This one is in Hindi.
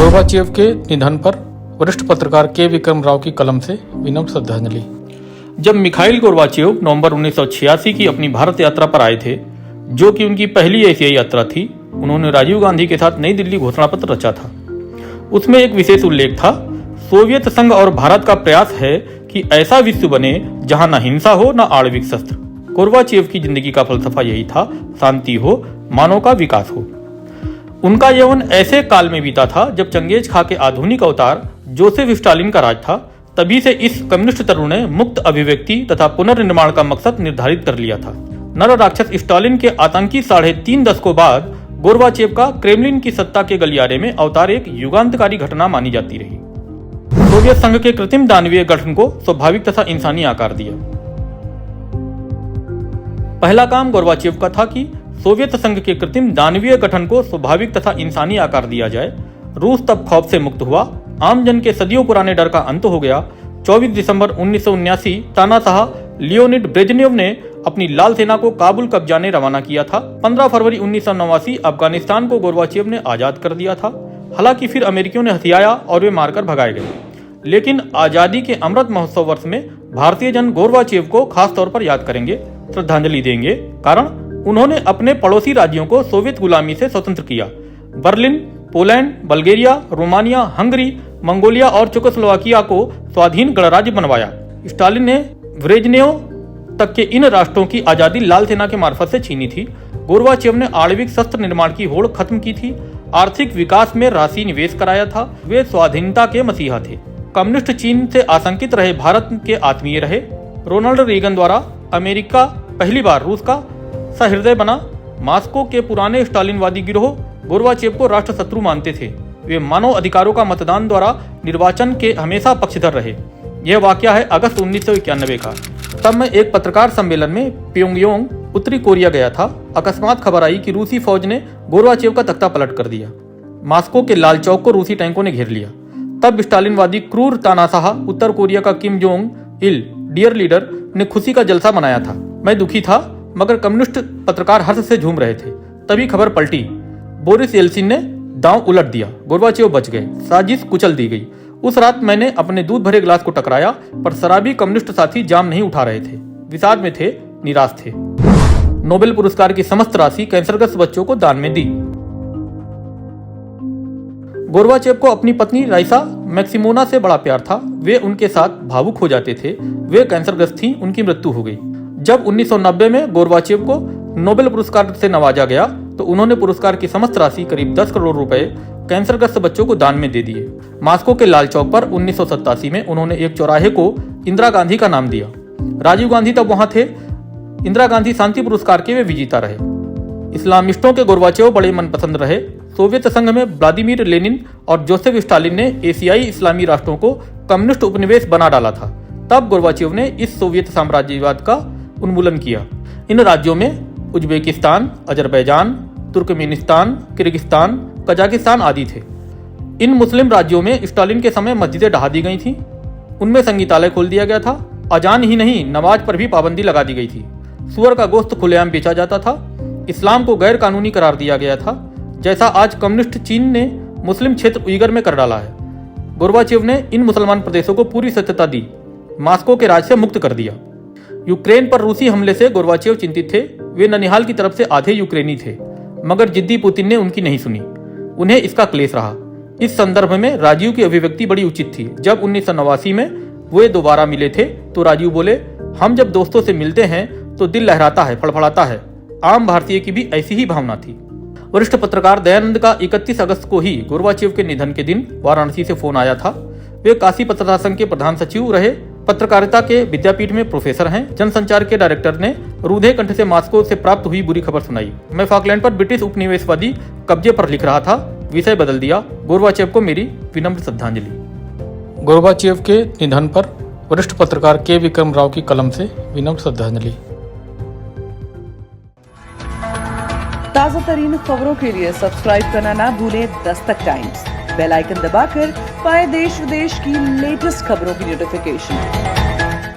गोर्बाचेव के निधन पर वरिष्ठ पत्रकार के विक्रम राव की कलम से विनम्र श्रद्धांजलि। जब मिखाइल गोर्बाचेव नवंबर 1986 की अपनी भारत यात्रा पर आए थे, जो कि उनकी पहली एशियाई यात्रा थी, उन्होंने राजीव गांधी के साथ नई दिल्ली घोषणा पत्र रचा था। उसमें एक विशेष उल्लेख था, सोवियत संघ और भारत का प्रयास है कि ऐसा विश्व बने जहां न हिंसा हो न आणविक शस्त्र। गोर्बाचेव की जिंदगी का फलसफा यही था, शांति हो, मानव का विकास हो। उनका यौवन ऐसे काल में बीता था जब चंगेज खा के आधुनिक अवतार जोसेफ स्टालिन का राज था। तभी से इस कम्युनिस्ट तरुण ने मुक्त अभिव्यक्ति तथा पुनर्निर्माण का मकसद निर्धारित कर लिया था। नर राक्षस स्टालिन के आतंकी 3.5 दशकों बाद गोर्बाचेव का क्रेमलिन की सत्ता के गलियारे में अवतार एक युगांतकारी घटना मानी जाती रही। सोवियत संघ के कृत्रिम दानवीय गठन को स्वाभाविक तथा इंसानी आकार दिया। पहला काम गोर्बाचेव का था कि सोवियत संघ के कृत्रिम दानवीय गठन को स्वाभाविक तथा इंसानी आकार दिया जाए। रूस तब खौफ से मुक्त हुआ, आम जन के सदियों पुराने डर का अंत हो गया। 24 दिसंबर 1979 तानाशाह लियोनिड ब्रेजनेव ने अपनी लाल सेना को काबुल कब्जाने रवाना किया था। 15 फरवरी 1989 अफगानिस्तान को गोर्बाचेव ने आजाद कर दिया था। हालांकि फिर अमेरिकियों ने हथियाया और वे मारकर भगाए गए। लेकिन आजादी के अमृत महोत्सव वर्ष में भारतीय जन गोर्बाचेव को खास तौर पर याद करेंगे, श्रद्धांजलि देंगे, कारण उन्होंने अपने पड़ोसी राज्यों को सोवियत गुलामी से स्वतंत्र किया। Berlin, Poland, Bulgaria, Romania, Hungary, Mongolia और चेकोस्लोवाकिया को स्वाधीन गणराज्य बनवाया। स्टालिन ने ब्रेजनेव तक के इन राष्ट्रों की आजादी लाल सेना के मार्फत से छीनी थी। गोर्बाचेव ने आणविक शस्त्र निर्माण की होड़ खत्म की थी, आर्थिक विकास में राशि निवेश कराया था। वे स्वाधीनता के मसीहा थे। कम्युनिस्ट चीन से आशंकित रहे भारत के आत्मीय रहे। रोनाल्ड रीगन द्वारा अमेरिका पहली बार रूस का सहृदय बना। मास्को के पुराने स्टालिनवादी गिरोह गोर्बाचेव को राष्ट्र शत्रु मानते थे। वे मानव अधिकारों का मतदान द्वारा निर्वाचन के हमेशा पक्षधर रहे। यह वाकया है अगस्त 1991 का। तब मैं एक पत्रकार सम्मेलन में प्योंगयांग, उत्तरी कोरिया गया था। अकस्मात खबर आई कि रूसी फौज ने गोर्बाचेव का तख्ता पलट कर दिया। मास्को के लाल चौक को रूसी टैंकों ने घेर लिया। तब स्टालिनवादी क्रूर तानाशाह उत्तर कोरिया का Kim Jong Il, dear leader, ने खुशी का जलसा मनाया था। मैं दुखी था, मगर कम्युनिस्ट पत्रकार हर्ष से झूम रहे थे। तभी खबर पलटी, बोरिस येल्सिन ने दांव उलट दिया, गोर्बाचेव बच गए, साजिश कुचल दी गई। उस रात मैंने अपने दूध भरे गिलास को टकराया, पर शराबी कम्युनिस्ट साथी जाम नहीं उठा रहे थे। विषाद में थे, निराश थे। नोबेल पुरस्कार की समस्त राशि कैंसरग्रस्त बच्चों को दान में दी। गोर्बाचेव को अपनी पत्नी राइसा मैक्सिमोना से बड़ा प्यार था। वे उनके साथ भावुक हो जाते थे। वे कैंसरग्रस्त थीं, उनकी मृत्यु हो गई। जब 1990 में गोर्बाचेव को नोबेल पुरस्कार से नवाजा गया तो उन्होंने पुरस्कार की समस्त राशि करीब 10 करोड़ रुपए कैंसरग्रस्त बच्चों को दान में दे दिए। मास्को के लाल चौक पर 1987 में उन्होंने एक चौराहे को इंदिरा गांधी का नाम दिया। राजीव गांधी तब वहां थे। इंदिरा गांधी शांति पुरस्कार के वे विजेता रहे। इस्लामिस्टों के गोर्बाचेव बड़े मनपसंद रहे। सोवियत संघ में व्लादिमीर लेनिन और जोसेफ स्टालिन ने एशियाई इस्लामी राष्ट्रों को कम्युनिस्ट उपनिवेश बना डाला था। तब गोर्बाचेव ने इस सोवियत साम्राज्यवाद का उन्मूलन किया। इन राज्यों में Uzbekistan, Azerbaijan, Turkmenistan, Kyrgyzstan, Kazakhstan आदि थे। इन मुस्लिम राज्यों में स्टालिन के समय मस्जिदें ढहा दी गई थीं। उनमें संगीतालय खोल दिया गया था। अजान ही नहीं, नमाज पर भी पाबंदी लगा दी गई थी। सुअर का गोश्त खुलेआम बेचा जाता था। इस्लाम को गैर कानूनी करार दिया गया था, जैसा आज कम्युनिस्ट चीन ने मुस्लिम क्षेत्र उइगर में कर डाला है। गोर्बाचेव ने इन मुसलमान प्रदेशों को पूरी सत्यता दी, मास्को के राज से मुक्त कर दिया। यूक्रेन पर रूसी हमले से गोर्बाचेव चिंतित थे। वे ननिहाल की तरफ से आधे यूक्रेनी थे, मगर जिद्दी पुतिन ने उनकी नहीं सुनी। उन्हें इसका क्लेश रहा। इस संदर्भ में राजीव की अभिव्यक्ति बड़ी उचित थी। जब 1989 में वे दोबारा मिले थे तो राजीव बोले, हम जब दोस्तों से मिलते हैं तो दिल लहराता है, फड़फड़ाता है। आम भारतीय की भी ऐसी ही भावना थी। वरिष्ठ पत्रकार दयानंद का 31 अगस्त को ही गोर्बाचेव के निधन के दिन वाराणसी से फोन आया था। वे काशी पत्रकार संघ के प्रधान सचिव रहे। पत्रकारिता के विद्यापीठ में प्रोफेसर हैं। जनसंचार के डायरेक्टर ने रूधे कंठ से मास्को से प्राप्त हुई बुरी खबर सुनाई। मैं फॉकलैंड पर ब्रिटिश उपनिवेशवादी कब्जे पर लिख रहा था। विषय बदल दिया। गोर्बाचेव को मेरी विनम्र श्रद्धांजलि। गोर्बाचेव के निधन पर वरिष्ठ पत्रकार के विक्रम राव की कलम से विनम्र श्रद्धांजलि। ताज़ा तरीन खबरों के लिए सब्सक्राइब करना ना भूलें दस्तक टाइम्स। बेल आइकन दबाकर पाएं देश विदेश की लेटेस्ट खबरों की नोटिफिकेशन।